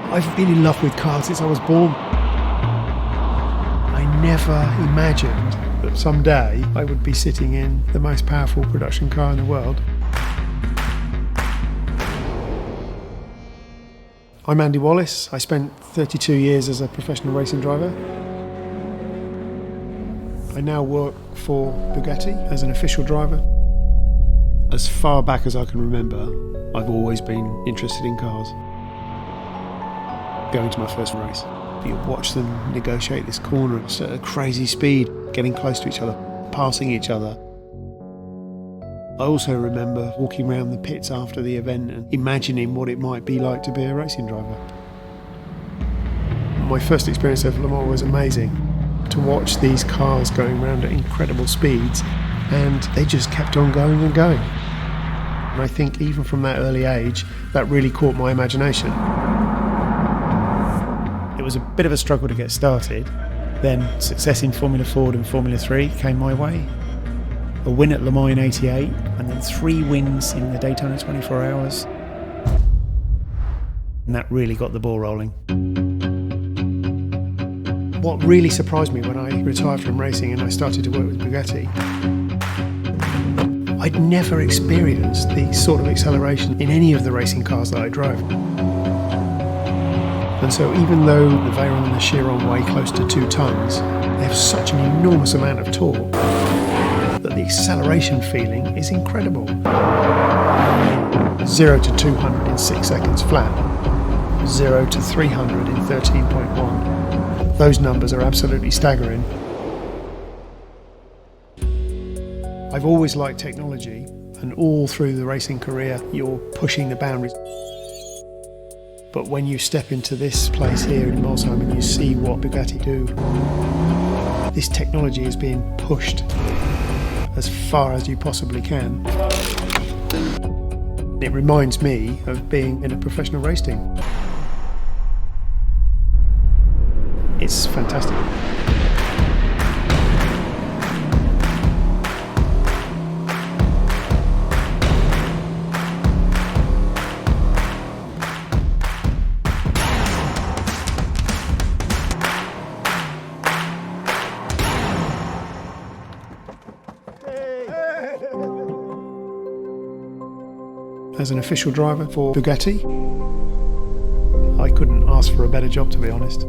I've been in love with cars since I was born. I never imagined that someday I would be sitting in the most powerful production car in the world. I'm Andy Wallace. I spent 32 years as a professional racing driver. I now work for Bugatti as an official driver. As far back as I can remember, I've always been interested in cars. Going to my first race, you watch them negotiate this corner at a crazy speed, getting close to each other, passing each other. I also remember walking around the pits after the event and imagining what it might be like to be a racing driver. My first experience of Le Mans was amazing. To watch these cars going around at incredible speeds, and they just kept on going and going. And I think even from that early age, that really caught my imagination. It was a bit of a struggle to get started. Then success in Formula Ford and Formula 3 came my way. A win at Le Mans in '88, and then 3 wins in the Daytona 24 Hours. And that really got the ball rolling. What really surprised me when I retired from racing and I started to work with Bugatti, I'd never experienced the sort of acceleration in any of the racing cars that I drove. And so even though the Veyron and the Chiron weigh close to 2 tons, they have such an enormous amount of torque that the acceleration feeling is incredible. 0 to 200 in 6 seconds flat, 0 to 300 in 13.1. Those numbers are absolutely staggering. I've always liked technology, and all through the racing career, you're pushing the boundaries. But when you step into this place here in Molsheim and you see what Bugatti do, this technology is being pushed as far as you possibly can. It reminds me of being in a professional race team. It's fantastic. As an official driver for Bugatti, I couldn't ask for a better job, to be honest.